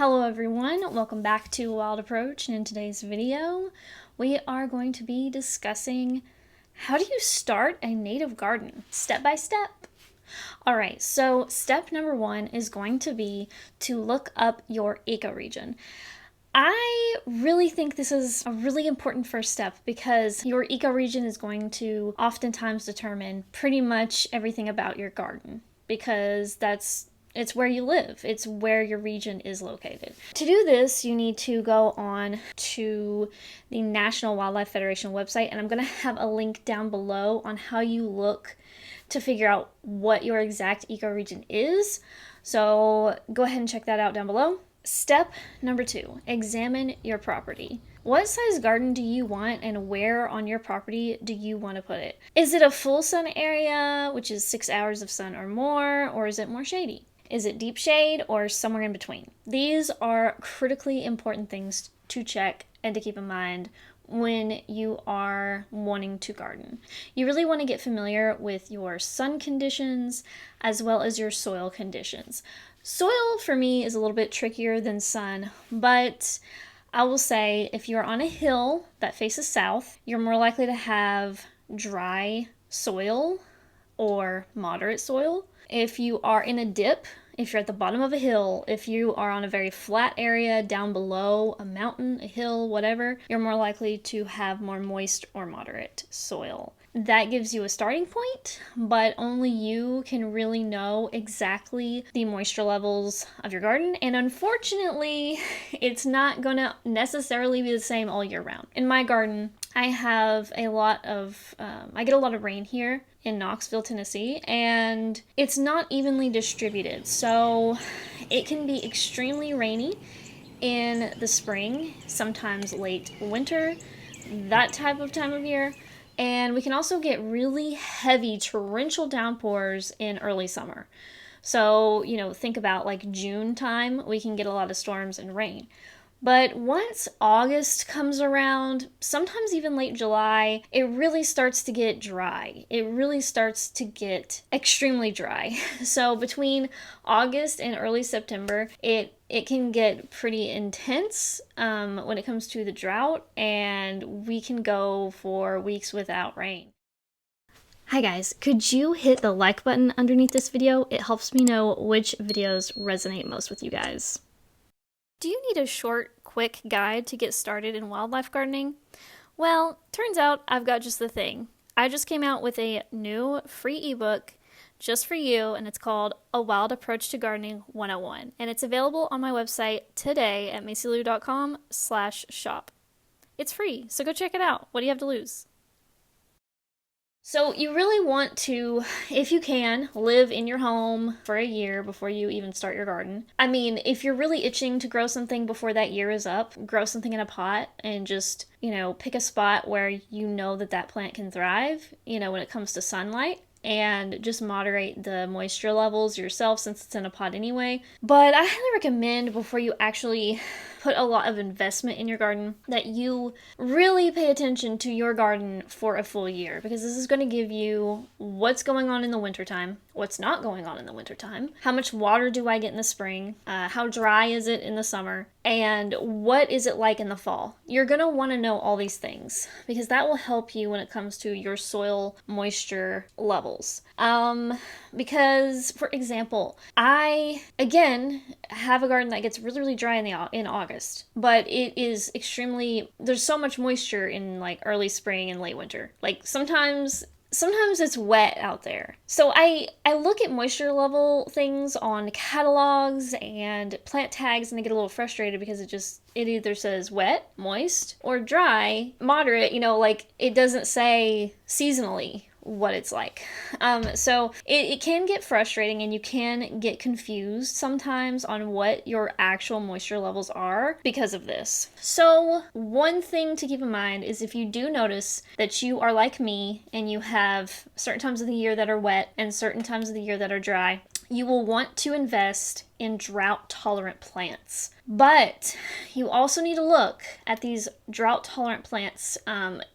Hello everyone, welcome back to Wild Approach, and in today's video we are going to be discussing how do you start a native garden step by step. Alright, so step number one is going to be to look up your ecoregion. I really think this is a really important first step because your ecoregion is going to oftentimes determine pretty much everything about your garden, because it's where you live. It's where your region is located. To do this, you need to go on to the National Wildlife Federation website, and I'm going to have a link down below on how you look to figure out what your exact ecoregion is. So go ahead and check that out down below. Step number two, examine your property. What size garden do you want, and where on your property do you want to put it? Is it a full sun area, which is 6 hours of sun or more, or is it more shady? Is it deep shade or somewhere in between? These are critically important things to check and to keep in mind when you are wanting to garden. You really want to get familiar with your sun conditions as well as your soil conditions. Soil for me is a little bit trickier than sun, but I will say if you're on a hill that faces south, you're more likely to have dry soil or moderate soil. If you are in a dip, if you're at the bottom of a hill, if you are on a very flat area down below a mountain, a hill, whatever, you're more likely to have more moist or moderate soil. That gives you a starting point, but only you can really know exactly the moisture levels of your garden. And unfortunately, it's not gonna necessarily be the same all year round. In my garden, I have a lot of, I get a lot of rain here in Knoxville, Tennessee, and it's not evenly distributed. So it can be extremely rainy in the spring, sometimes late winter, that type of time of year. And we can also get really heavy torrential downpours in early summer. So, think about like June time, we can get a lot of storms and rain. But once August comes around, sometimes even late July, it really starts to get dry. It really starts to get extremely dry. So between August and early September, it can get pretty intense when it comes to the drought, and we can go for weeks without rain. Hi guys, could you hit the like button underneath this video? It helps me know which videos resonate most with you guys. Do you need a short, quick guide to get started in wildlife gardening? Well, turns out I've got just the thing. I just came out with a new free ebook just for you, and it's called A Wild Approach to Gardening 101, and it's available on my website today at macylou.com/shop. It's free, so go check it out. What do you have to lose? So you really want to, if you can, live in your home for a year before you even start your garden. I mean, if you're really itching to grow something before that year is up, grow something in a pot and just, pick a spot where you know that plant can thrive, when it comes to sunlight. And just moderate the moisture levels yourself since it's in a pot anyway. But I highly recommend, before you actually put a lot of investment in your garden, that you really pay attention to your garden for a full year, because this is going to give you what's going on in the wintertime, what's not going on in the wintertime, how much water do I get in the spring, how dry is it in the summer, and what is it like in the fall. You're going to want to know all these things because that will help you when it comes to your soil moisture levels. Because, for example, I, again, have a garden that gets really, really dry in August, but it is there's so much moisture in like early spring and late winter. Like sometimes it's wet out there. So I look at moisture level things on catalogs and plant tags, and I get a little frustrated because it either says wet, moist, or dry, moderate, it doesn't say seasonally what it's like. So it can get frustrating, and you can get confused sometimes on what your actual moisture levels are because of this. So one thing to keep in mind is, if you do notice that you are like me and you have certain times of the year that are wet and certain times of the year that are dry, you will want to invest in drought-tolerant plants. But you also need to look at these drought-tolerant plants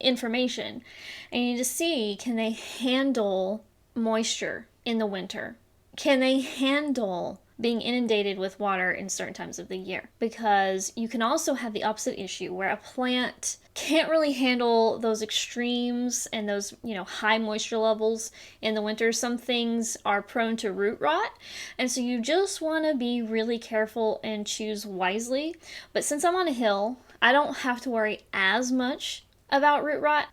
information, and you need to see, can they handle moisture in the winter? Can they handle being inundated with water in certain times of the year. Because you can also have the opposite issue where a plant can't really handle those extremes and those, high moisture levels in the winter. Some things are prone to root rot, and so you just want to be really careful and choose wisely. But since I'm on a hill, I don't have to worry as much about root rot.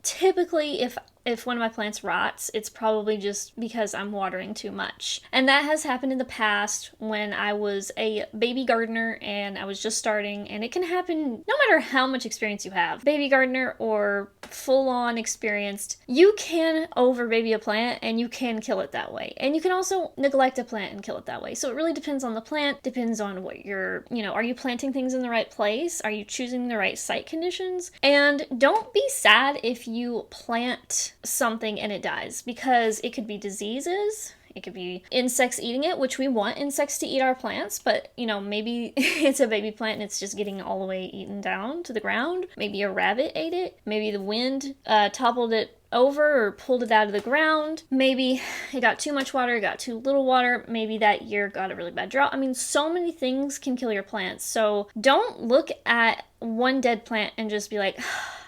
Typically, if one of my plants rots, it's probably just because I'm watering too much. And that has happened in the past when I was a baby gardener and I was just starting, and it can happen no matter how much experience you have. Baby gardener or full-on experienced, you can over baby a plant and you can kill it that way. And you can also neglect a plant and kill it that way. So it really depends on the plant, depends on what you're, are you planting things in the right place? Are you choosing the right site conditions? And don't be sad if you plant something and it dies, because it could be diseases, it could be insects eating it, which we want insects to eat our plants, but maybe it's a baby plant and it's just getting all the way eaten down to the ground. Maybe a rabbit ate it, maybe the wind toppled it over or pulled it out of the ground. Maybe it got too much water, it got too little water. Maybe that year got a really bad drought. I mean, so many things can kill your plants. So don't look at one dead plant and just be like,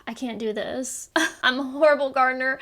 I can't do this. I'm a horrible gardener.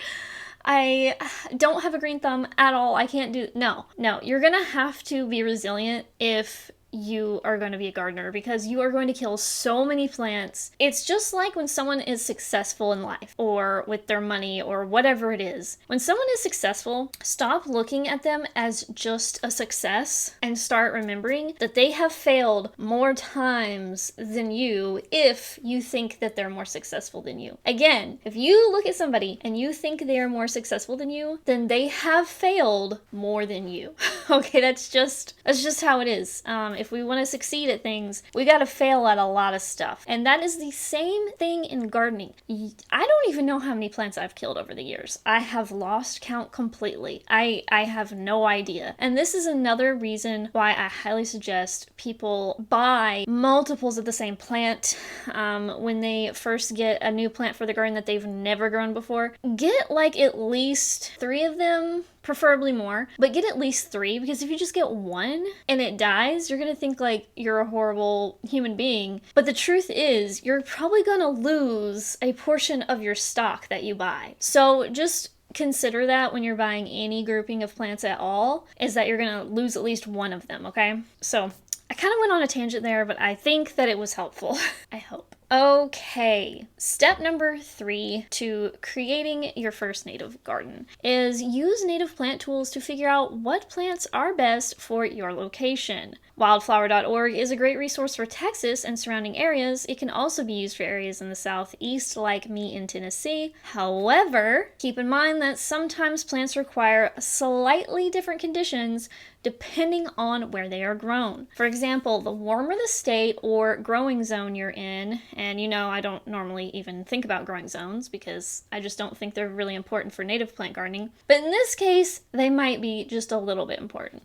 I don't have a green thumb at all. I can't do... No, you're gonna have to be resilient if you are going to be a gardener, because you are going to kill so many plants. It's just like when someone is successful in life or with their money or whatever it is. When someone is successful, stop looking at them as just a success and start remembering that they have failed more times than you if you think that they're more successful than you. Again, if you look at somebody and you think they are more successful than you, then they have failed more than you. Okay, that's just how it is. If we want to succeed at things, we got to fail at a lot of stuff. And that is the same thing in gardening. I don't even know how many plants I've killed over the years. I have lost count completely. I have no idea. And this is another reason why I highly suggest people buy multiples of the same plant when they first get a new plant for the garden that they've never grown before. Get like at least 3 of them, preferably more, but get at least 3, because if you just get one and it dies, you're gonna think like you're a horrible human being. But the truth is, you're probably gonna lose a portion of your stock that you buy. So just consider that when you're buying any grouping of plants at all, is that you're gonna lose at least one of them, okay? So I kind of went on a tangent there, but I think that it was helpful. I hope. Okay, step number 3 to creating your first native garden is use native plant tools to figure out what plants are best for your location. Wildflower.org is a great resource for Texas and surrounding areas. It can also be used for areas in the southeast like me in Tennessee. However, keep in mind that sometimes plants require slightly different conditions depending on where they are grown. For example, the warmer the state or growing zone you're in, and I don't normally even think about growing zones because I just don't think they're really important for native plant gardening, but in this case, they might be just a little bit important.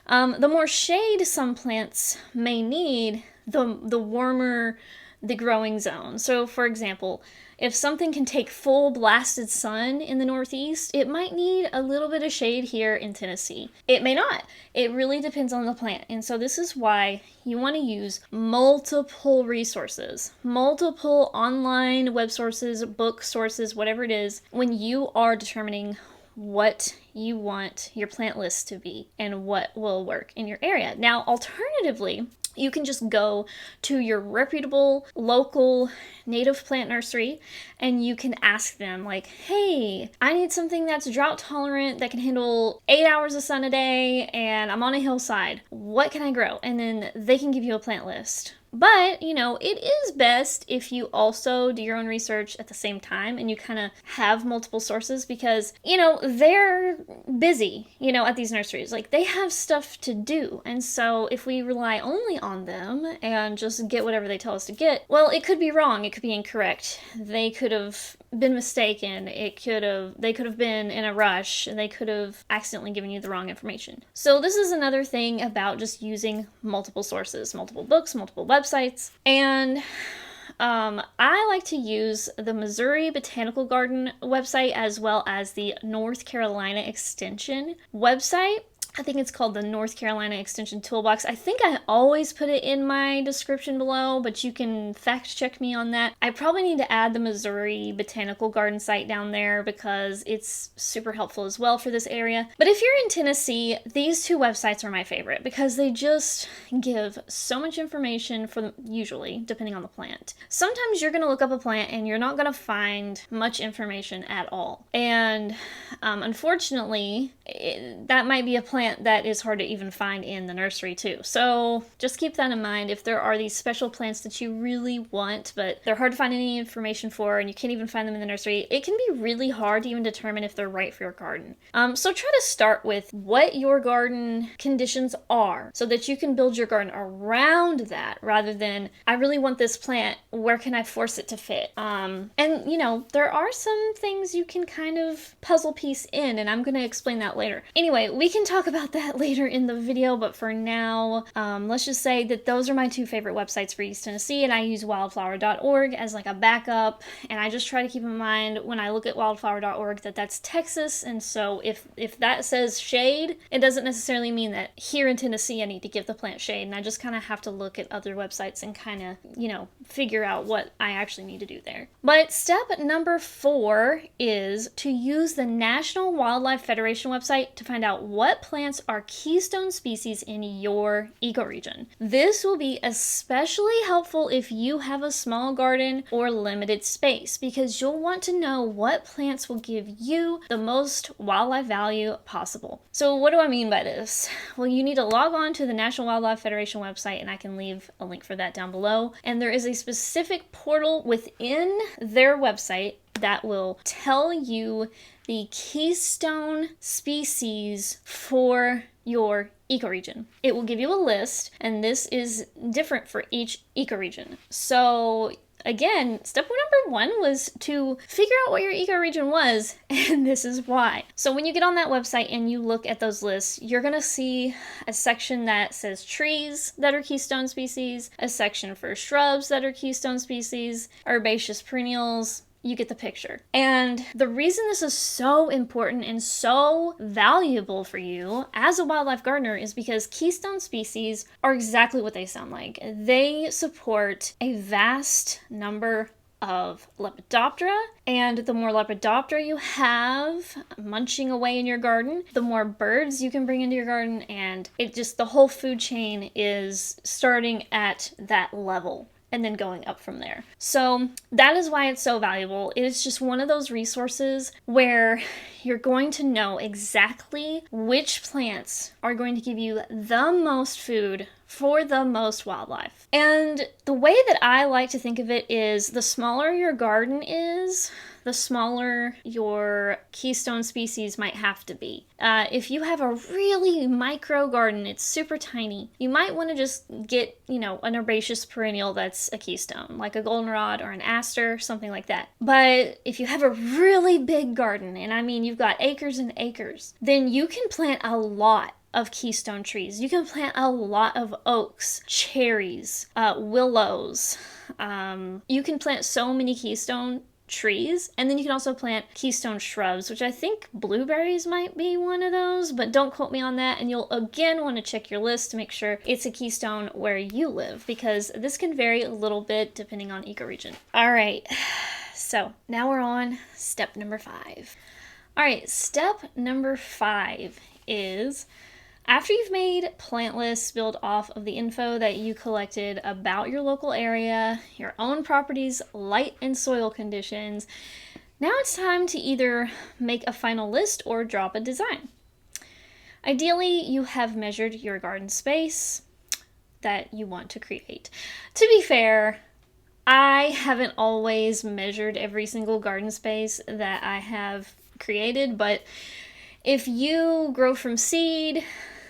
The more shade some plants may need, the warmer the growing zone. So for example, if something can take full blasted sun in the Northeast, it might need a little bit of shade here in Tennessee. It may not. It really depends on the plant. And so this is why you want to use multiple resources, multiple online web sources, book sources, whatever it is, when you are determining what you want your plant list to be and what will work in your area. Now, alternatively, you can just go to your reputable local native plant nursery and you can ask them like, hey, I need something that's drought tolerant, that can handle 8 hours of sun a day, and I'm on a hillside. What can I grow? And then they can give you a plant list. But, it is best if you also do your own research at the same time and you kind of have multiple sources because, they're busy, at these nurseries. Like, they have stuff to do. And so if we rely only on them and just get whatever they tell us to get, well, it could be wrong. It could be incorrect. They could have been mistaken. They could have been in a rush, and they could have accidentally given you the wrong information. So this is another thing about just using multiple sources, multiple books, multiple websites. And I like to use the Missouri Botanical Garden website as well as the North Carolina Extension website. I think it's called the North Carolina Extension Toolbox. I think I always put it in my description below, but you can fact check me on that. I probably need to add the Missouri Botanical Garden site down there because it's super helpful as well for this area. But if you're in Tennessee, these two websites are my favorite because they just give so much information for them, usually, depending on the plant. Sometimes you're going to look up a plant and you're not going to find much information at all. And unfortunately, that might be a plant that is hard to even find in the nursery too. So just keep that in mind. If there are these special plants that you really want, but they're hard to find any information for and you can't even find them in the nursery, it can be really hard to even determine if they're right for your garden. So try to start with what your garden conditions are so that you can build your garden around that rather than, I really want this plant, where can I force it to fit? And you know, there are some things you can kind of puzzle piece in, and I'm going to explain that later. Anyway, we can talk about that later in the video, but for now, let's just say that those are my two favorite websites for East Tennessee, and I use wildflower.org as like a backup, and I just try to keep in mind when I look at wildflower.org that that's Texas, and so if that says shade, it doesn't necessarily mean that here in Tennessee I need to give the plant shade, and I just kind of have to look at other websites and kind of, you know, figure out what I actually need to do there. But step number 4 is to use the National Wildlife Federation website to find out what plants are keystone species in your ecoregion. This will be especially helpful if you have a small garden or limited space, because you'll want to know what plants will give you the most wildlife value possible. So what do I mean by this? Well, you need to log on to the National Wildlife Federation website, and I can leave a link for that down below. And there is a specific portal within their website that will tell you the keystone species for your ecoregion. It will give you a list, and this is different for each ecoregion. So again, step number 1 was to figure out what your ecoregion was, and this is why. So when you get on that website and you look at those lists, you're going to see a section that says trees that are keystone species, a section for shrubs that are keystone species, herbaceous perennials. You get the picture. And the reason this is so important and so valuable for you as a wildlife gardener is because keystone species are exactly what they sound like. They support a vast number of Lepidoptera, and the more Lepidoptera you have munching away in your garden, the more birds you can bring into your garden, and it just, the whole food chain is starting at that level and then going up from there. So that is why it's so valuable. It is just one of those resources where you're going to know exactly which plants are going to give you the most food for the most wildlife. And the way that I like to think of it is the smaller your garden is, the smaller your keystone species might have to be. If you have a really micro garden, it's super tiny, you might want to just get, you know, an herbaceous perennial that's a keystone, like a goldenrod or an aster, something like that. But if you have a really big garden, and I mean you've got acres and acres, then you can plant a lot of keystone trees. You can plant a lot of oaks, cherries, willows. You can plant so many keystone trees, and then you can also plant keystone shrubs, which I think blueberries might be one of those, but don't quote me on that. And you'll again want to check your list to make sure it's a keystone where you live, because this can vary a little bit depending on ecoregion. All right, so now we're on step number 5. All right, step number 5 is, after you've made plant lists built off of the info that you collected about your local area, your own property's light and soil conditions, now it's time to either make a final list or drop a design. Ideally, you have measured your garden space that you want to create. To be fair, I haven't always measured every single garden space that I have created, but if you grow from seed,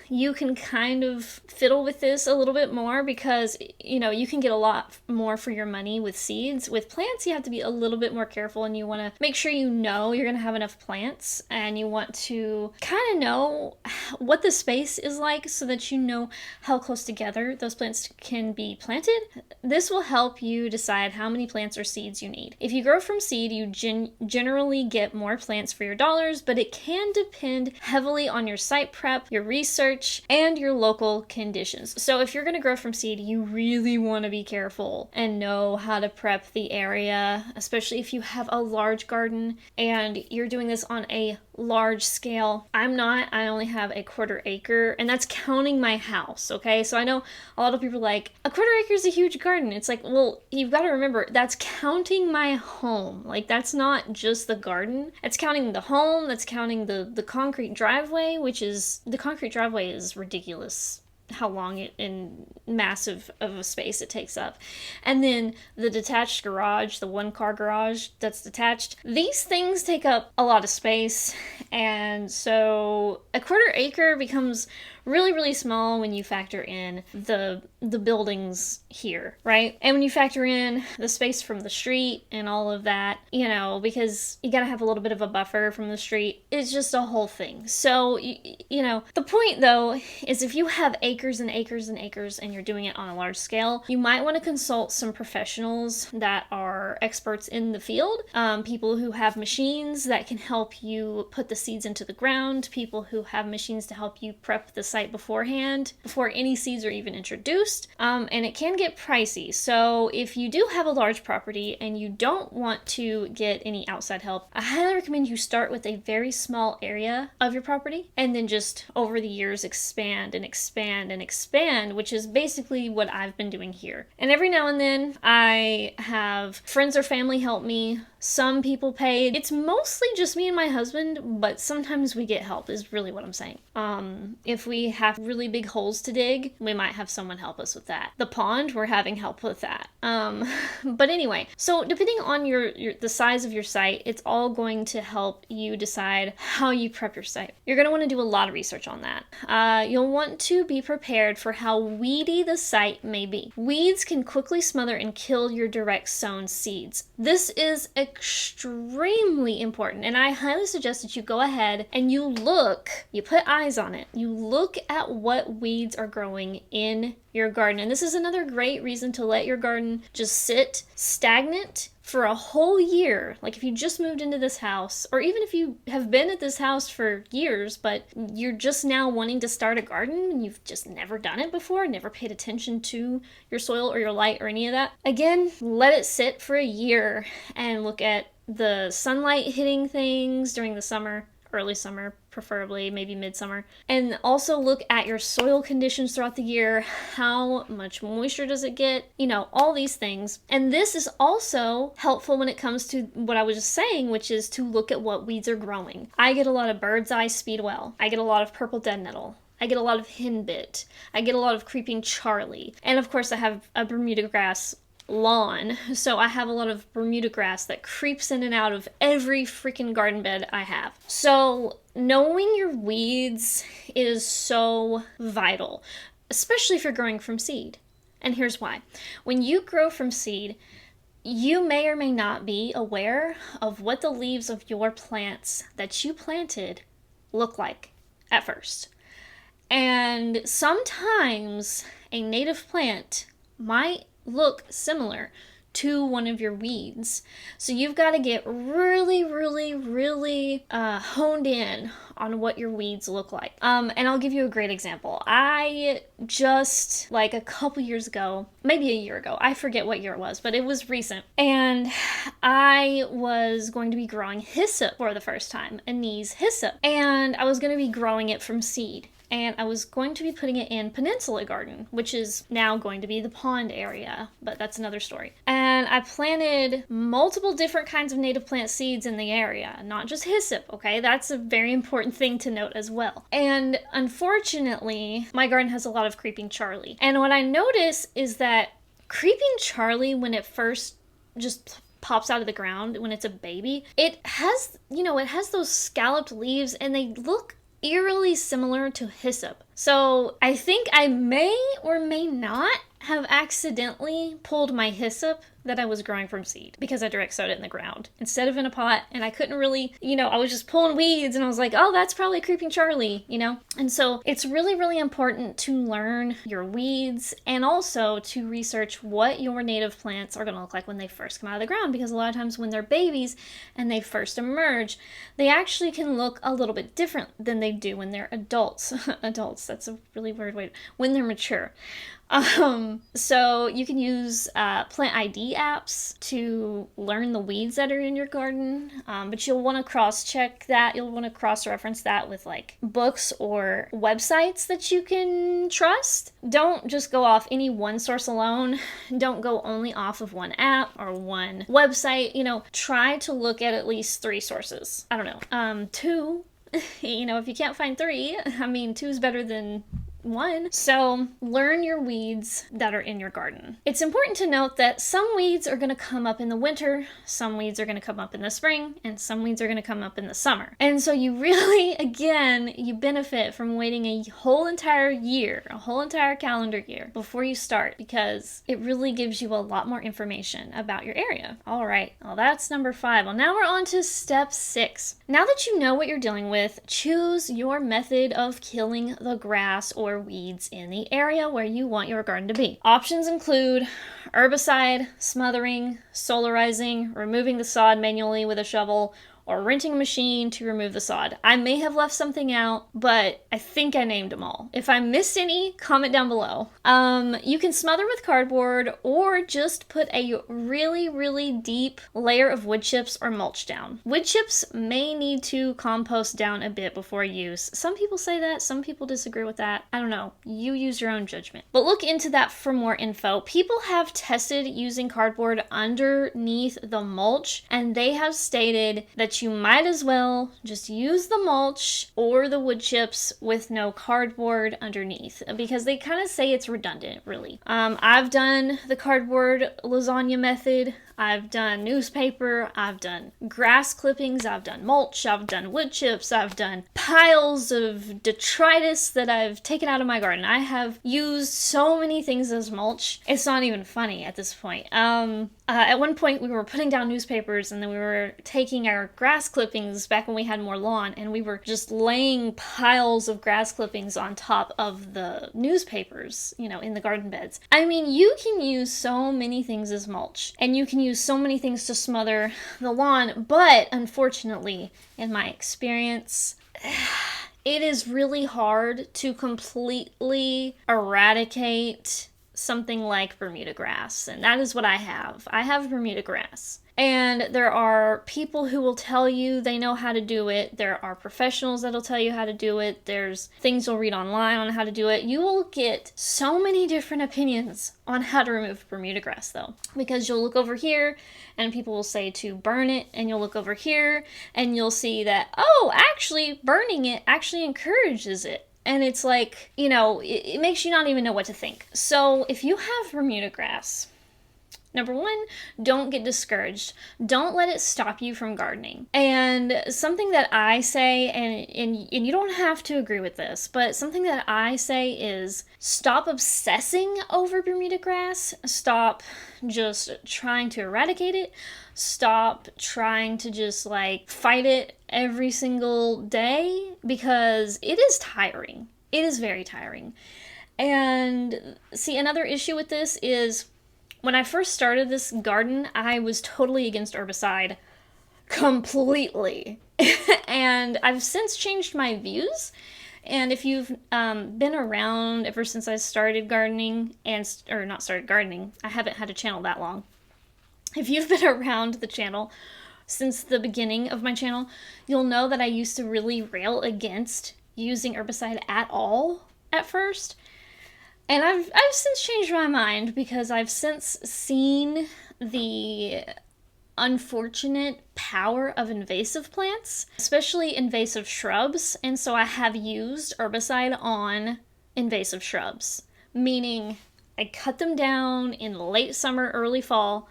you can kind of fiddle with this a little bit more because, you can get a lot more for your money with seeds. With plants, you have to be a little bit more careful, and you want to make sure you're going to have enough plants, and you want to kind of know what the space is like so that you know how close together those plants can be planted. This will help you decide how many plants or seeds you need. If you grow from seed, you generally get more plants for your dollars, but it can depend heavily on your site prep, your research, and your local conditions. So if you're going to grow from seed, you really want to be careful and know how to prep the area, especially if you have a large garden and you're doing this on a large scale. I'm not. I only have a 1/4 acre, and that's counting my house, okay? So I know a lot of people are like, a 1/4 acre is a huge garden. It's like, well, you've got to remember, that's counting my home. Like, that's not just the garden. It's counting the home, that's counting the concrete driveway, the concrete driveway is ridiculous how long and massive of a space it takes up. And then the detached garage, the 1-car garage that's detached, these things take up a lot of space. And so a 1/4 acre becomes really, really small when you factor in the buildings here, right? And when you factor in the space from the street and all of that, because you gotta have a little bit of a buffer from the street. It's just a whole thing. So, the point though is if you have acres and acres and acres and you're doing it on a large scale, you might want to consult some professionals that are experts in the field, people who have machines that can help you put the seeds into the ground, people who have machines to help you prep the site beforehand, before any seeds are even introduced, and it can get pricey. So if you do have a large property and you don't want to get any outside help, I highly recommend you start with a very small area of your property and then just over the years expand and expand and expand, which is basically what I've been doing here. And every now and then I have friends or family help me. Some people pay. It's mostly just me and my husband, but sometimes we get help is really what I'm saying. If we have really big holes to dig, we might have someone help us with that. The pond, we're having help with that. But anyway, so depending on the size of your site, it's all going to help you decide how you prep your site. You're going to want to do a lot of research on that. You'll want to be prepared for how weedy the site may be. Weeds can quickly smother and kill your direct sown seeds. This is extremely important, and I highly suggest that you go ahead and you put eyes on it. You look at what weeds are growing in your garden. And this is another great reason to let your garden just sit stagnant for a whole year. Like if you just moved into this house, or even if you have been at this house for years, but you're just now wanting to start a garden and you've just never done it before, never paid attention to your soil or your light or any of that. Again, let it sit for a year and look at the sunlight hitting things during the summer, early summer, preferably maybe midsummer, and also look at your soil conditions throughout the year. How much moisture does it get? All these things. And this is also helpful when it comes to what I was just saying, which is to look at what weeds are growing. I get a lot of bird's eye speedwell. I get a lot of purple dead nettle. I get a lot of henbit. I get a lot of creeping Charlie. And of course I have a Bermuda grass lawn, so I have a lot of Bermuda grass that creeps in and out of every freaking garden bed I have. So knowing your weeds is so vital, especially if you're growing from seed. And here's why. When you grow from seed, you may or may not be aware of what the leaves of your plants that you planted look like at first. And sometimes a native plant might look similar to one of your weeds. So you've got to get really, really, really honed in on what your weeds look like. And I'll give you a great example. I just, like a couple years ago, maybe a year ago, I forget what year it was, but it was recent. And I was going to be growing hyssop for the first time, anise hyssop. And I was going to be growing it from seed. And I was going to be putting it in Peninsula Garden, which is now going to be the pond area, but that's another story. And I planted multiple different kinds of native plant seeds in the area, not just hyssop, okay? That's a very important thing to note as well. And unfortunately, my garden has a lot of creeping Charlie. And what I notice is that creeping Charlie, when it first just pops out of the ground, when it's a baby, it has those scalloped leaves, and they look eerily similar to hyssop. So I think I may or may not have accidentally pulled my hyssop that I was growing from seed because I direct sowed it in the ground instead of in a pot, and I couldn't really, I was just pulling weeds and I was like, oh, that's probably Creeping Charlie, And so it's really, really important to learn your weeds and also to research what your native plants are going to look like when they first come out of the ground, because a lot of times when they're babies and they first emerge, they actually can look a little bit different than they do when they're adults. Adults, that's a really weird way, when they're mature. So you can use plant ID apps to learn the weeds that are in your garden, but you'll want to cross-check that. You'll want to cross-reference that with like books or websites that you can trust. Don't just go off any one source alone. Don't go only off of one app or one website. Try to look at least 3 sources. I don't know, 2. If you can't find 3, 2 is better than 1. So learn your weeds that are in your garden. It's important to note that some weeds are going to come up in the winter, some weeds are going to come up in the spring, and some weeds are going to come up in the summer. And so you really, again, you benefit from waiting a whole entire year, a whole entire calendar year before you start, because it really gives you a lot more information about your area. All right, well, that's number 5. Well, now we're on to step 6. Now that you know what you're dealing with, choose your method of killing the grass or weeds in the area where you want your garden to be. Options include herbicide, smothering, solarizing, removing the sod manually with a shovel, or renting a machine to remove the sod. I may have left something out, but I think I named them all. If I missed any, comment down below. You can smother with cardboard or just put a really, really deep layer of wood chips or mulch down. Wood chips may need to compost down a bit before use. Some people say that, some people disagree with that. I don't know. You use your own judgment. But look into that for more info. People have tested using cardboard underneath the mulch, and they have stated that you might as well just use the mulch or the wood chips with no cardboard underneath, because they kind of say it's redundant, really. I've done the cardboard lasagna method. I've done newspaper, I've done grass clippings, I've done mulch, I've done wood chips, I've done piles of detritus that I've taken out of my garden. I have used so many things as mulch, it's not even funny at this point. At one point we were putting down newspapers, and then we were taking our grass clippings back when we had more lawn, and we were just laying piles of grass clippings on top of the newspapers, in the garden beds. You can use so many things as mulch, and you can use so many things to smother the lawn, but unfortunately, in my experience, it is really hard to completely eradicate something like Bermuda grass, and that is what I have. I have Bermuda grass. And there are people who will tell you they know how to do it. There are professionals that'll tell you how to do it. There's things you'll read online on how to do it. You will get so many different opinions on how to remove Bermuda grass, though, because you'll look over here and people will say to burn it, and you'll look over here and you'll see that, oh, actually burning it actually encourages it. And it's like, it makes you not even know what to think. So if you have Bermuda grass, number 1, don't get discouraged. Don't let it stop you from gardening. And something that I say, and you don't have to agree with this, but something that I say is stop obsessing over Bermuda grass. Stop just trying to eradicate it. Stop trying to just fight it every single day, because it is tiring. It is very tiring. And see, another issue with this is, when I first started this garden, I was totally against herbicide. Completely. And I've since changed my views. And if you've been around ever since I started gardening, or not started gardening, I haven't had a channel that long. If you've been around the channel since the beginning of my channel, you'll know that I used to really rail against using herbicide at all at first. And I've since changed my mind, because I've since seen the unfortunate power of invasive plants, especially invasive shrubs. And so I have used herbicide on invasive shrubs, meaning I cut them down in late summer, early fall,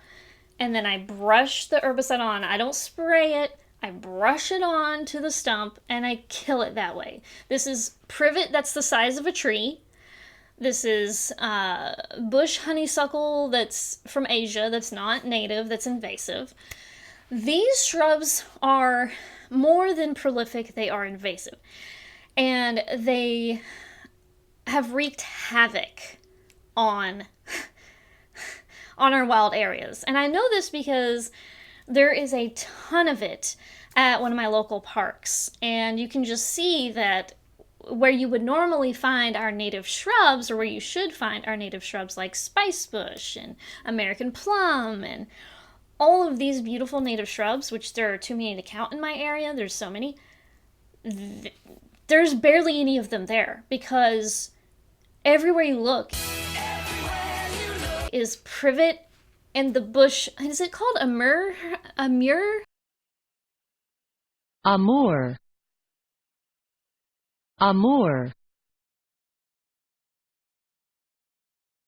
and then I brush the herbicide on. I don't spray it. I brush it on to the stump, and I kill it that way. This is privet that's the size of a tree. This is bush honeysuckle that's from Asia, that's not native, that's invasive. These shrubs are more than prolific, they are invasive. And they have wreaked havoc on our wild areas. And I know this because there is a ton of it at one of my local parks. And you can just see that where you would normally find our native shrubs, or where you should find our native shrubs like spicebush and American plum and all of these beautiful native shrubs, which there are too many to count in my area, there's so many, there's barely any of them there, because everywhere you look is privet and the bush. Is it called a mur? A mur? Amour. Amour.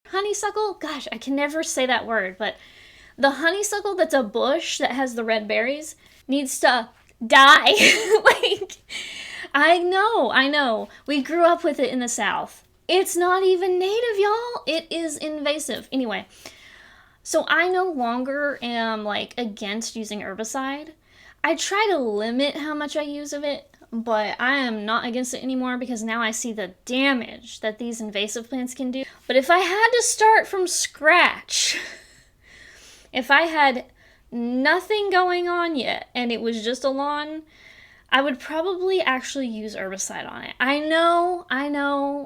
Honeysuckle? Gosh, I can never say that word, but the honeysuckle that's a bush that has the red berries needs to die. Like, I know. We grew up with it in the South. It's not even native, y'all. It is invasive. Anyway, so I no longer am like against using herbicide. I try to limit how much I use of it, but I am not against it anymore because now I see the damage that these invasive plants can do. But if I had to start from scratch, if I had nothing going on yet and it was just a lawn, I would probably actually use herbicide on it. I know,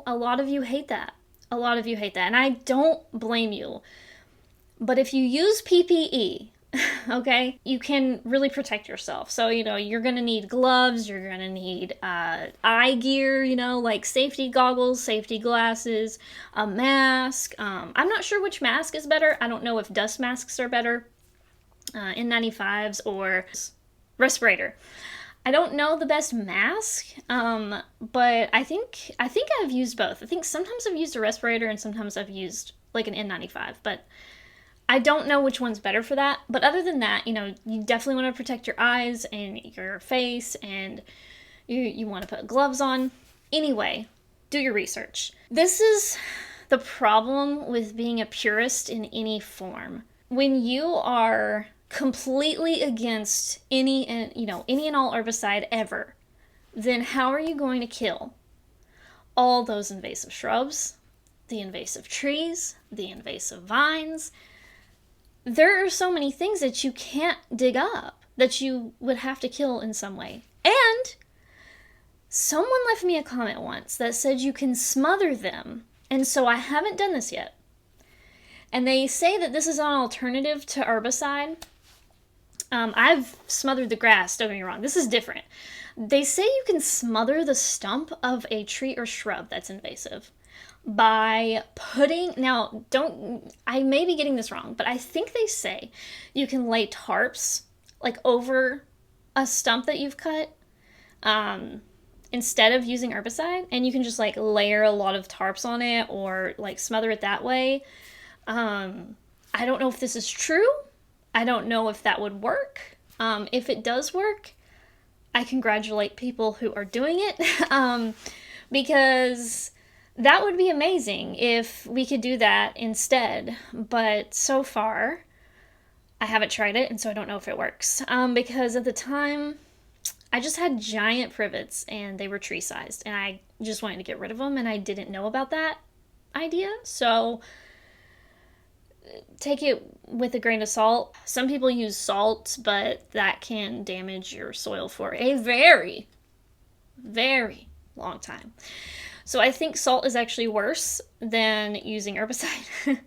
a lot of you hate that. And I don't blame you. But if you use PPE, okay, you can really protect yourself. So, you're going to need gloves, you're going to need eye gear, like safety goggles, safety glasses, a mask. I'm not sure which mask is better. I don't know if dust masks are better, N95s or respirator. I don't know the best mask, but I think I've used both. I think sometimes I've used a respirator and sometimes I've used like an N95, but I don't know which one's better for that. But other than that, you definitely want to protect your eyes and your face, and you want to put gloves on. Anyway, do your research. This is the problem with being a purist in any form. When you are completely against any and all herbicide ever, then how are you going to kill all those invasive shrubs, the invasive trees, the invasive vines? There are so many things that you can't dig up that you would have to kill in some way. And someone left me a comment once that said you can smother them, and so I haven't done this yet. And they say that this is an alternative to herbicide. I've smothered the grass, don't get me wrong. This is different. They say you can smother the stump of a tree or shrub that's invasive by putting, I may be getting this wrong, but I think they say you can lay tarps like over a stump that you've cut instead of using herbicide, and you can just like layer a lot of tarps on it or like smother it that way. I don't know if this is true. I don't know if that would work. If it does work, I congratulate people who are doing it, because that would be amazing if we could do that instead. But so far, I haven't tried it, and so I don't know if it works. Because at the time, I just had giant privets, and they were tree-sized, and I just wanted to get rid of them, and I didn't know about that idea, so take it with a grain of salt. Some people use salt, but that can damage your soil for a very, very long time. So I think salt is actually worse than using herbicide,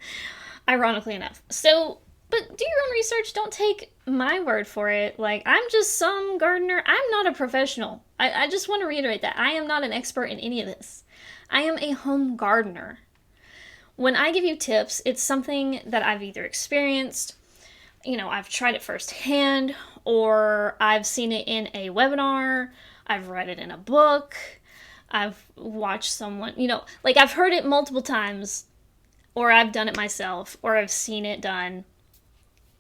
ironically enough. So, but do your own research. Don't take my word for it. Like, I'm just some gardener. I'm not a professional. I just want to reiterate that. I am not an expert in any of this. I am a home gardener. When I give you tips, it's something that I've either experienced, I've tried it firsthand, or I've seen it in a webinar, I've read it in a book, I've watched someone, like I've heard it multiple times, or I've done it myself, or I've seen it done,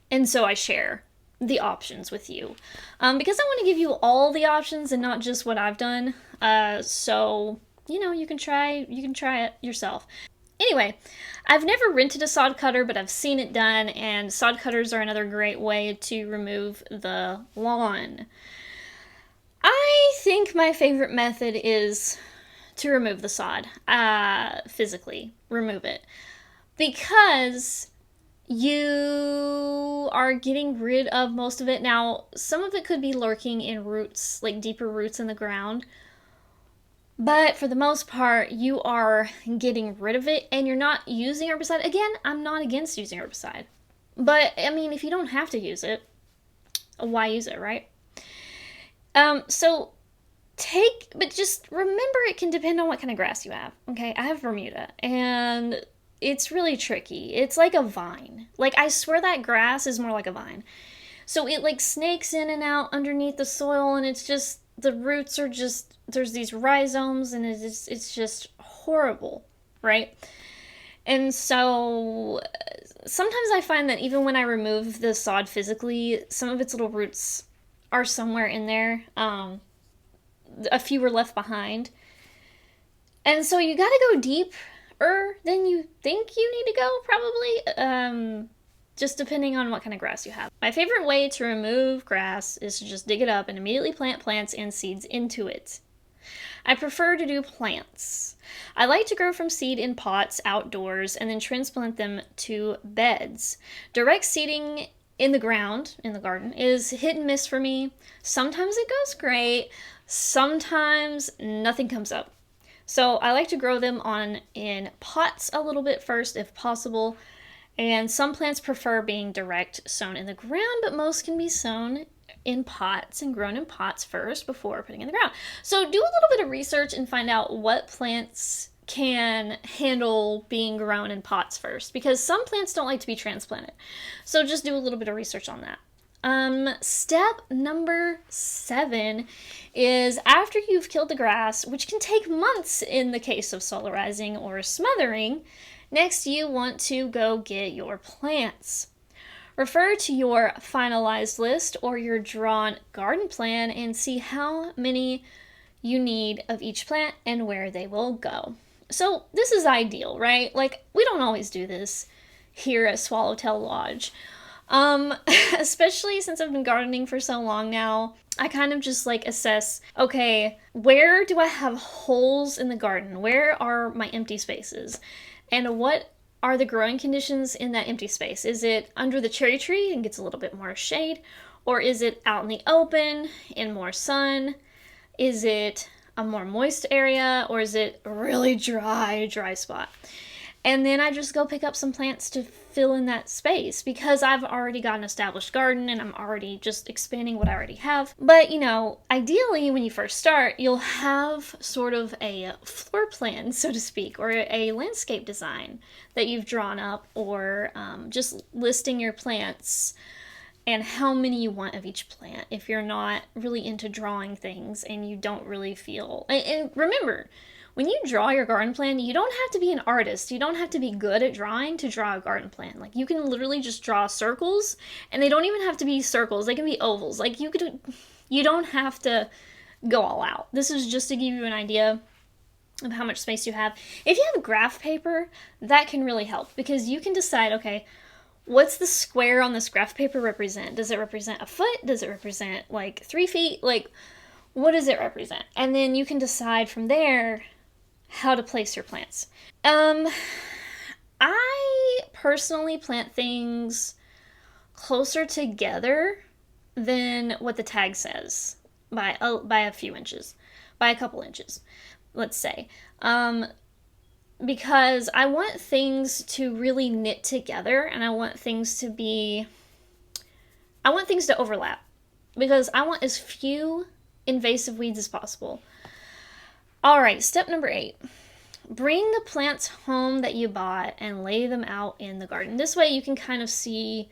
and so I share the options with you, because I want to give you all the options and not just what I've done. So you can try it yourself. Anyway, I've never rented a sod cutter, but I've seen it done, and sod cutters are another great way to remove the lawn. I think my favorite method is to remove the sod, physically remove it, because you are getting rid of most of it. Now, some of it could be lurking in roots, like deeper roots in the ground, but for the most part, you are getting rid of it, and you're not using herbicide. Again, I'm not against using herbicide, but I mean, if you don't have to use it, why use it, right? But just remember, it can depend on what kind of grass you have. Okay, I have Bermuda, and it's really tricky. It's like a vine. Like, I swear that grass is more like a vine. So it like snakes in and out underneath the soil, and it's just, the roots are just, there's these rhizomes, and it's just horrible, right? And so sometimes I find that even when I remove the sod physically, some of its little roots are somewhere in there. A few were left behind. And so you gotta go deeper than you think you need to go, probably. Just depending on what kind of grass you have. My favorite way to remove grass is to just dig it up and immediately plant plants and seeds into it. I prefer to do plants. I like to grow from seed in pots outdoors and then transplant them to beds. Direct seeding in the ground, in the garden, is hit and miss for me. Sometimes it goes great, sometimes nothing comes up. So I like to grow them in pots a little bit first if possible, and some plants prefer being direct sown in the ground, but most can be sown in pots and grown in pots first before putting in the ground. So do a little bit of research and find out what plants can handle being grown in pots first, because some plants don't like to be transplanted. So just do a little bit of research on that. Step number 7 is, after you've killed the grass, which can take months in the case of solarizing or smothering, next you want to go get your plants. Refer to your finalized list or your drawn garden plan and see how many you need of each plant and where they will go. So this is ideal, right? Like, we don't always do this here at Swallowtail Lodge. Especially since I've been gardening for so long now, I kind of just like assess, okay, where do I have holes in the garden? Where are my empty spaces? And what are the growing conditions in that empty space? Is it under the cherry tree and gets a little bit more shade? Or is it out in the open in more sun? Is it a more moist area? Or is it a really dry spot? And then I just go pick up some plants to fill in that space, because I've already got an established garden and I'm already just expanding what I already have. But, ideally when you first start, you'll have sort of a floor plan, so to speak, or a landscape design that you've drawn up, or just listing your plants and how many you want of each plant if you're not really into drawing things and you don't really feel. And remember, when you draw your garden plan, you don't have to be an artist. You don't have to be good at drawing to draw a garden plan. Like, you can literally just draw circles, and they don't even have to be circles. They can be ovals. Like, you don't have to go all out. This is just to give you an idea of how much space you have. If you have graph paper, that can really help, because you can decide, okay, what's the square on this graph paper represent? Does it represent a foot? Does it represent like 3 feet? Like, what does it represent? And then you can decide from there how to place your plants. I personally plant things closer together than what the tag says by a few inches, by a couple inches, let's say. Because I want things to really knit together, and I want things to overlap, because I want as few invasive weeds as possible. All right, step number 8. Bring the plants home that you bought and lay them out in the garden. This way you can kind of see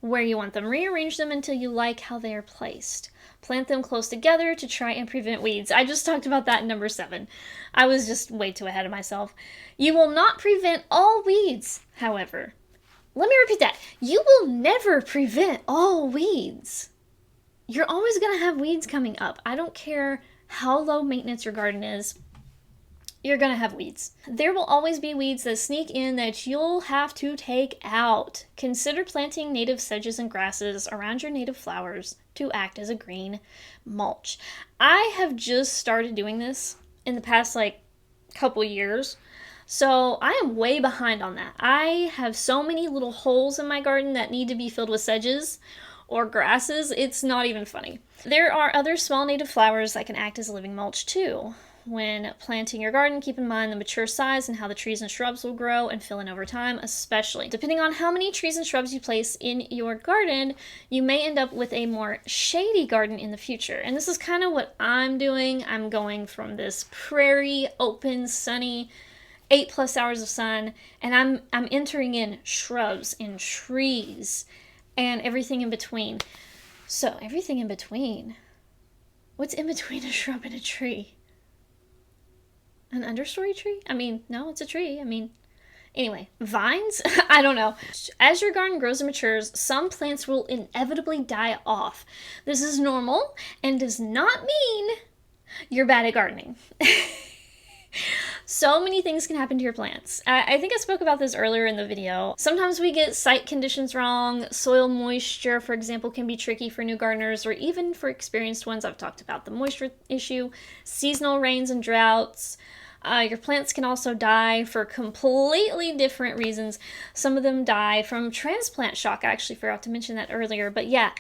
where you want them. Rearrange them until you like how they are placed. Plant them close together to try and prevent weeds. I just talked about that in number 7. I was just way too ahead of myself. You will not prevent all weeds, however. Let me repeat that. You will never prevent all weeds. You're always going to have weeds coming up. I don't care how low maintenance your garden is. You're going to have weeds. There will always be weeds that sneak in that you'll have to take out. Consider planting native sedges and grasses around your native flowers to act as a green mulch. I have just started doing this in the past couple years. So I am way behind on that. I have so many little holes in my garden that need to be filled with sedges or grasses. It's not even funny. There are other small native flowers that can act as a living mulch too. When planting your garden, keep in mind the mature size and how the trees and shrubs will grow and fill in over time, especially. Depending on how many trees and shrubs you place in your garden, you may end up with a more shady garden in the future. And this is kind of what I'm doing. I'm going from this prairie, open, sunny, 8+ hours of sun, and I'm entering in shrubs and trees and everything in between. So everything in between. What's in between a shrub and a tree? An understory tree? I mean, no, it's a tree. I mean, anyway, vines? I don't know. As your garden grows and matures, some plants will inevitably die off. This is normal and does not mean you're bad at gardening. So many things can happen to your plants. I think I spoke about this earlier in the video. Sometimes we get site conditions wrong. Soil moisture, for example, can be tricky for new gardeners or even for experienced ones. I've talked about the moisture issue, seasonal rains and droughts. Your plants can also die for completely different reasons. Some of them die from transplant shock. I actually forgot to mention that earlier, but yeah.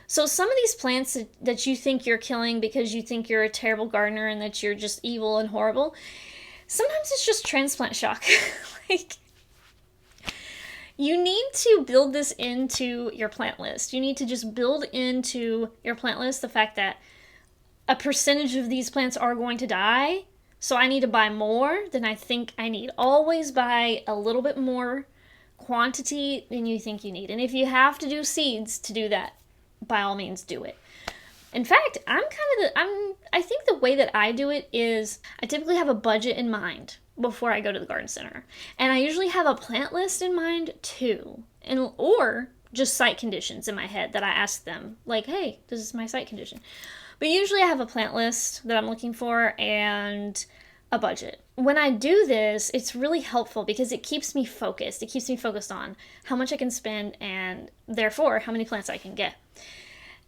So some of these plants that you think you're killing because you think you're a terrible gardener and that you're just evil and horrible, sometimes it's just transplant shock. You need to build this into your plant list. You need to just build into your plant list the fact that a percentage of these plants are going to die. So I need to buy more than I think I need. Always buy a little bit more quantity than you think you need. And if you have to do seeds to do that, by all means do it. In fact, I think the way that I do it is I typically have a budget in mind before I go to the garden center. And I usually have a plant list in mind too. Or just site conditions in my head that I ask them, like, hey, this is my site condition. But usually I have a plant list that I'm looking for and a budget. When I do this, it's really helpful because it keeps me focused. It keeps me focused on how much I can spend and therefore how many plants I can get.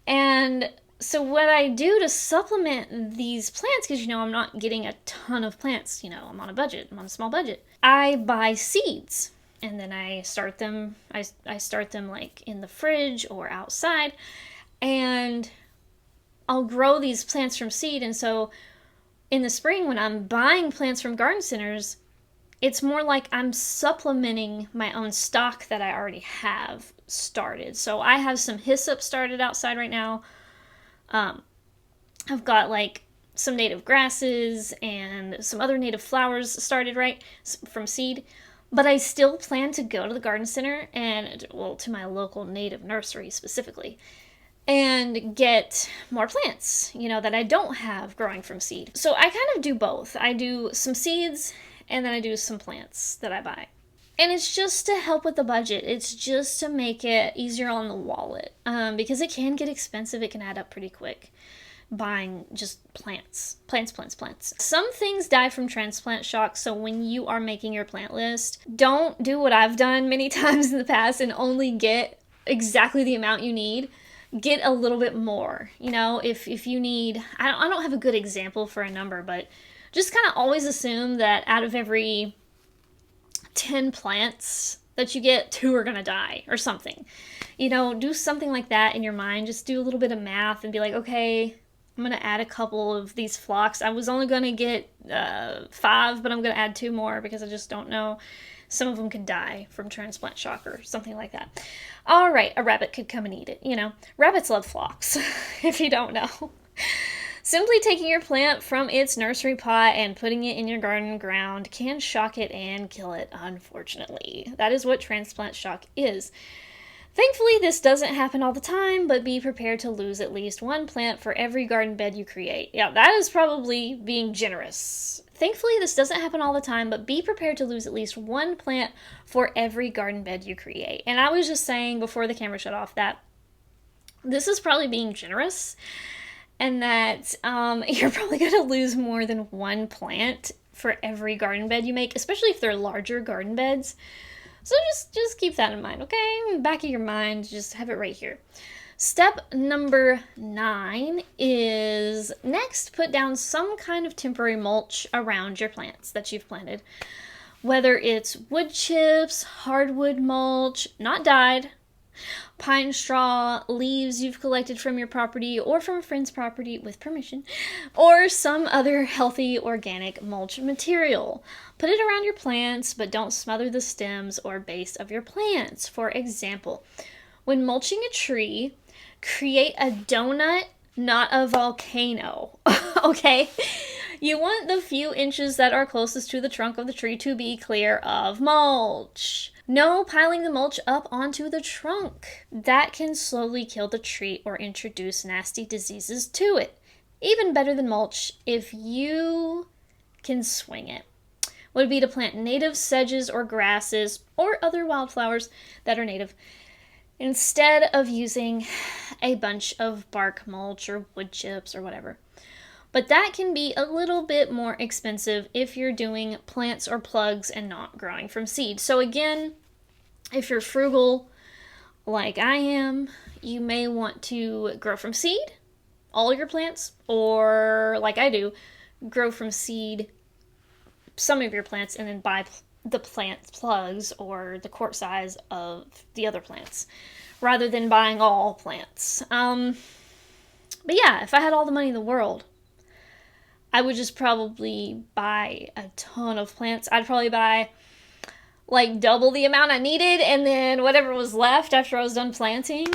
And so what I do to supplement these plants, because I'm not getting a ton of plants, I'm on a budget, I'm on a small budget. I buy seeds and then I start them, I start them like in the fridge or outside, and I'll grow these plants from seed. And so in the spring when I'm buying plants from garden centers, it's more like I'm supplementing my own stock that I already have started. So I have some hyssop started outside right now. I've got some native grasses and some other native flowers started from seed. But I still plan to go to the garden center to my local native nursery specifically, and get more plants, that I don't have growing from seed. So I kind of do both. I do some seeds and then I do some plants that I buy. And it's just to help with the budget. It's just to make it easier on the wallet, because it can get expensive. It can add up pretty quick buying just plants. Some things die from transplant shock, so when you are making your plant list, don't do what I've done many times in the past and only get exactly the amount you need. Get a little bit more. If you need, I don't have a good example for a number, but just kind of always assume that out of every 10 plants that you get, 2 are going to die or something. Do something like that in your mind. Just do a little bit of math and be like, okay, I'm going to add a couple of these phlox. I was only going to get 5, but I'm going to add 2 more because I just don't know. Some of them could die from transplant shock or something like that. All right, a rabbit could come and eat it. Rabbits love phlox, if you don't know. Simply taking your plant from its nursery pot and putting it in your garden ground can shock it and kill it, unfortunately. That is what transplant shock is. Thankfully, this doesn't happen all the time, but be prepared to lose at least one plant for every garden bed you create. Yeah, that is probably being generous. Thankfully, this doesn't happen all the time, but be prepared to lose at least one plant for every garden bed you create. And I was just saying before the camera shut off that this is probably being generous, and that you're probably going to lose more than one plant for every garden bed you make, especially if they're larger garden beds. So just keep that in mind, okay? Back of your mind, just have it right here. Step number 9 is next, put down some kind of temporary mulch around your plants that you've planted. Whether it's wood chips, hardwood mulch, not dyed, pine straw, leaves you've collected from your property or from a friend's property with permission, or some other healthy organic mulch material. Put it around your plants, but don't smother the stems or base of your plants. For example, when mulching a tree, create a donut, not a volcano. Okay? You want the few inches that are closest to the trunk of the tree to be clear of mulch. No piling the mulch up onto the trunk. That can slowly kill the tree or introduce nasty diseases to it. Even better than mulch, if you can swing it, would be to plant native sedges or grasses or other wildflowers that are native instead of using a bunch of bark mulch or wood chips or whatever. But that can be a little bit more expensive if you're doing plants or plugs and not growing from seed. So again, if you're frugal like I am, you may want to grow from seed all your plants, or like I do, grow from seed some of your plants and then buy the plant plugs or the quart size of the other plants rather than buying all plants. But yeah, if I had all the money in the world, I would just probably buy a ton of plants. I'd probably buy like double the amount I needed, and then whatever was left after I was done planting,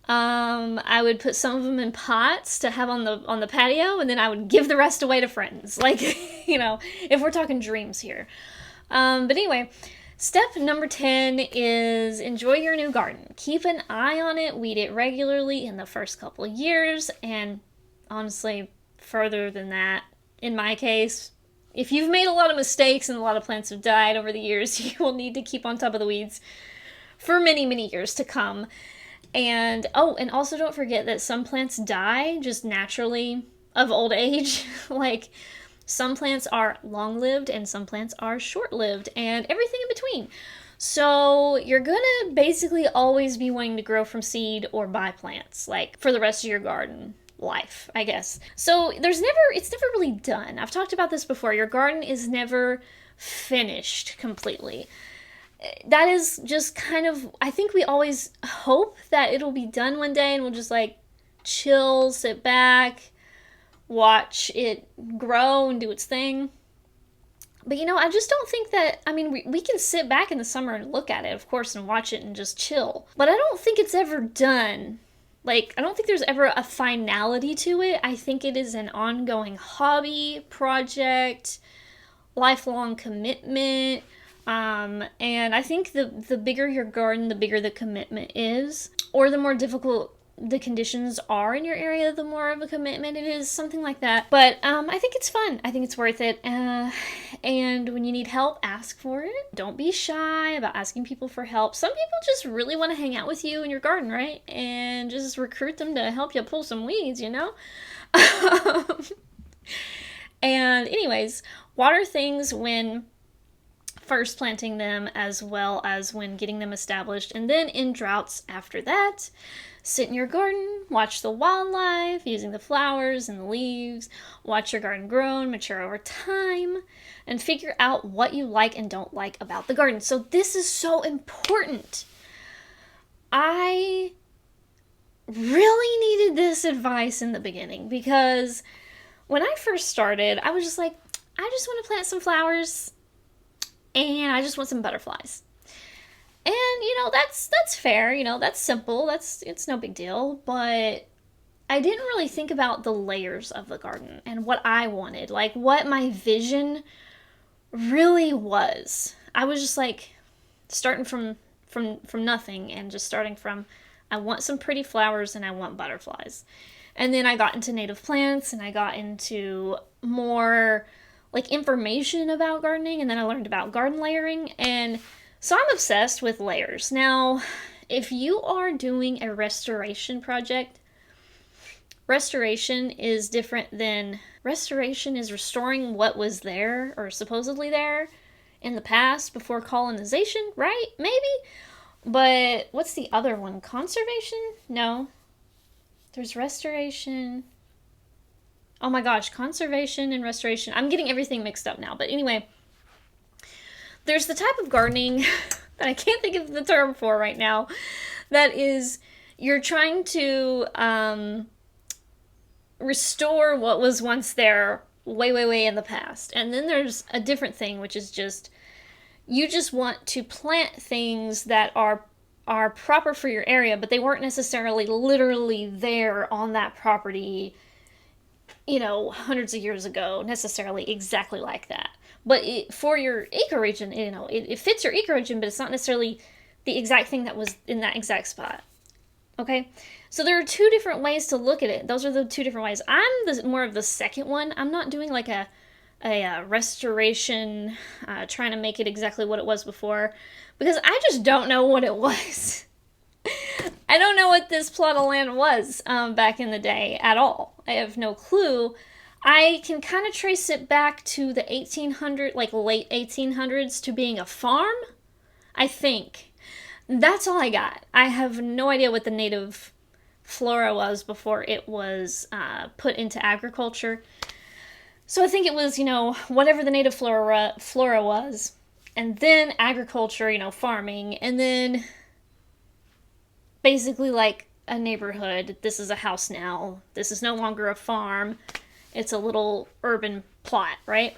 I would put some of them in pots to have on the patio, and then I would give the rest away to friends. Like, you know, if we're talking dreams here. But anyway, step number 10 is enjoy your new garden. Keep an eye on it, weed it regularly in the first couple of years, and honestly, further than that, in my case, if you've made a lot of mistakes and a lot of plants have died over the years, you will need to keep on top of the weeds for many, many years to come. And also don't forget that some plants die just naturally of old age. Like, some plants are long-lived and some plants are short-lived, and everything in between. So you're gonna basically always be wanting to grow from seed or buy plants, like, for the rest of your garden life, I guess. So it's never really done. I've talked about this before. Your garden is never finished completely. That is just kind of, I think we always hope that it'll be done one day and we'll just like chill, sit back, watch it grow and do its thing. But I just don't think that, we can sit back in the summer and look at it, of course, and watch it and just chill. But I don't think it's ever done. Like, I don't think there's ever a finality to it. I think it is an ongoing hobby, project, lifelong commitment. And I think the bigger your garden, the bigger the commitment is, or the more difficult the conditions are in your area, the more of a commitment it is, something like that. But I think it's fun. I think it's worth it. And when you need help, ask for it. Don't be shy about asking people for help. Some people just really want to hang out with you in your garden, right? And just recruit them to help you pull some weeds, And anyways, water things when first planting them as well as when getting them established, and then in droughts after that. Sit in your garden, watch the wildlife, using the flowers and the leaves, watch your garden grow and mature over time, and figure out what you like and don't like about the garden. So this is so important. I really needed this advice in the beginning because when I first started, I was just like, I just want to plant some flowers and I just want some butterflies. And, that's fair, that's simple, it's no big deal, but I didn't really think about the layers of the garden and what I wanted, like what my vision really was. I was just like starting from from nothing and just starting from, I want some pretty flowers and I want butterflies. And then I got into native plants and I got into more like information about gardening, and then I learned about garden layering, and so I'm obsessed with layers. Now, if you are doing a restoration project, restoration is different than restoration is restoring what was there or supposedly there in the past before colonization, right? Maybe. But what's the other one? Conservation? No. There's restoration. Oh my gosh, conservation and restoration. I'm getting everything mixed up now. But anyway, there's the type of gardening that I can't think of the term for right now. That is, you're trying to restore what was once there way, way, way in the past. And then there's a different thing, which is just, you just want to plant things that are proper for your area, but they weren't necessarily literally there on that property, you know, hundreds of years ago, necessarily exactly like that. But for your ecoregion, you know, it fits your ecoregion, but it's not necessarily the exact thing that was in that exact spot. Okay? So there are two different ways to look at it. Those are the two different ways. I'm more of the second one. I'm not doing like a restoration, trying to make it exactly what it was before, because I just don't know what it was. I don't know what this plot of land was back in the day at all. I have no clue. I can kind of trace it back to the 1800s, like late 1800s, to being a farm, I think. That's all I got. I have no idea what the native flora was before it was put into agriculture. So I think it was, you know, whatever the native flora was, and then agriculture, you know, farming, and then basically like a neighborhood. This is a house now. This is no longer a farm. It's a little urban plot, right?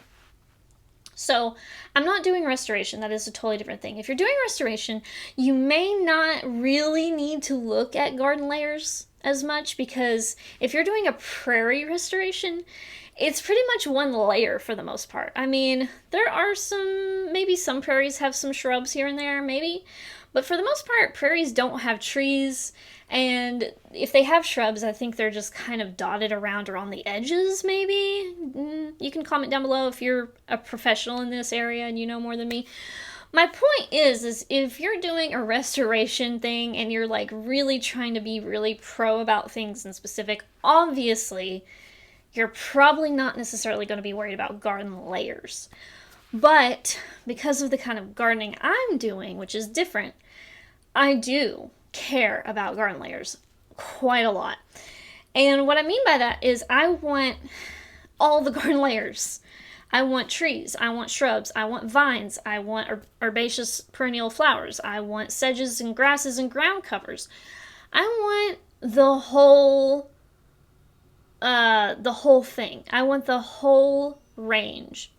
So I'm not doing restoration. That is a totally different thing. If you're doing restoration, you may not really need to look at garden layers as much, because if you're doing a prairie restoration, it's pretty much one layer for the most part. I mean, there are maybe some prairies have some shrubs here and there, maybe. But for the most part, prairies don't have trees. And if they have shrubs, I think they're just kind of dotted around or on the edges, maybe. You can comment down below if you're a professional in this area and you know more than me. My point is if you're doing a restoration thing and you're like really trying to be really pro about things in specific, obviously, you're probably not necessarily going to be worried about garden layers. But because of the kind of gardening I'm doing, which is different, I do care about garden layers quite a lot. And what I mean by that is I want all the garden layers. I want trees, I want shrubs, I want vines, I want herbaceous perennial flowers, I want sedges and grasses and ground covers. I want the whole thing. I want the whole range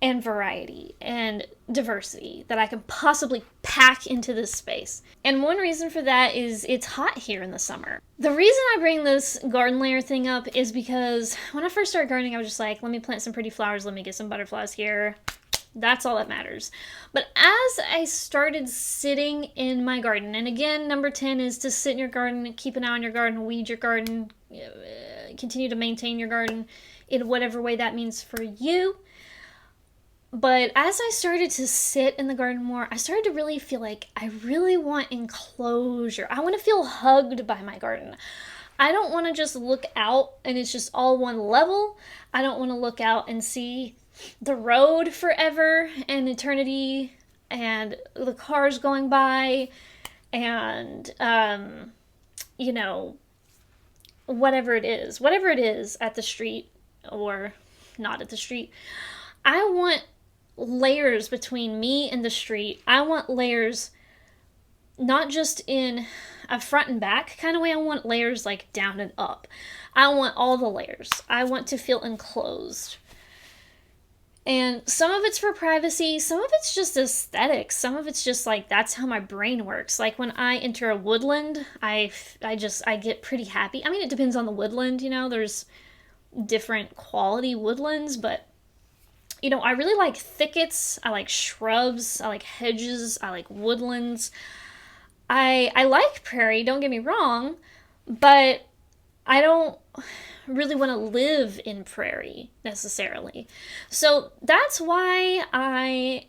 and variety and diversity that I can possibly pack into this space. And one reason for that is it's hot here in the summer. The reason I bring this garden layer thing up is because when I first started gardening, I was just like, let me plant some pretty flowers, let me get some butterflies here. That's all that matters. But as I started sitting in my garden, and again, number 10 is to sit in your garden, keep an eye on your garden, weed your garden, continue to maintain your garden in whatever way that means for you. But as I started to sit in the garden more, I started to really feel like I really want enclosure. I want to feel hugged by my garden. I don't want to just look out and it's just all one level. I don't want to look out and see the road forever and eternity and the cars going by and, you know, whatever it is at the street or not at the street. I want layers between me and the street. I want layers not just in a front and back kind of way. I want layers like down and up. I want all the layers. I want to feel enclosed. And some of it's for privacy, some of it's just aesthetics, some of it's just like that's how my brain works. Like when I enter a woodland, I get pretty happy. I mean, it depends on the woodland, you know, there's different quality woodlands, but You know, I really like thickets, I like shrubs, I like hedges, I like woodlands. I like prairie, don't get me wrong, but I don't really want to live in prairie necessarily. So that's why I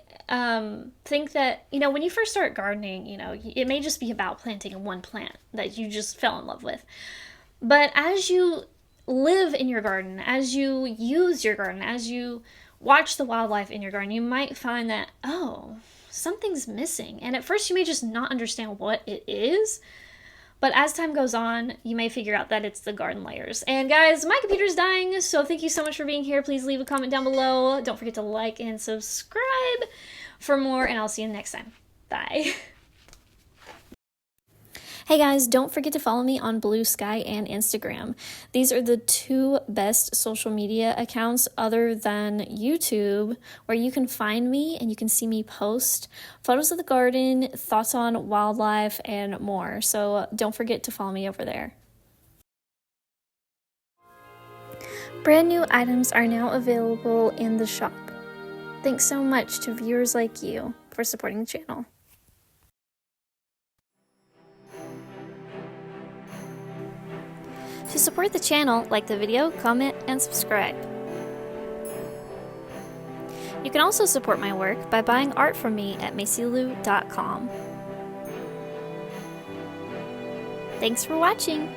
think that, you know, when you first start gardening, you know, it may just be about planting one plant that you just fell in love with. But as you live in your garden, as you use your garden, as you watch the wildlife in your garden, you might find that, oh, something's missing. And at first, you may just not understand what it is. But as time goes on, you may figure out that it's the garden layers. And guys, my computer's dying, so thank you so much for being here. Please leave a comment down below. Don't forget to like and subscribe for more, and I'll see you next time. Bye. Hey guys, don't forget to follow me on Blue Sky and Instagram. These are the two best social media accounts other than YouTube where you can find me and you can see me post photos of the garden, thoughts on wildlife, and more. So don't forget to follow me over there. Brand new items are now available in the shop. Thanks so much to viewers like you for supporting the channel. To support the channel, like the video, comment, and subscribe. You can also support my work by buying art from me at macylou.com. Thanks for watching!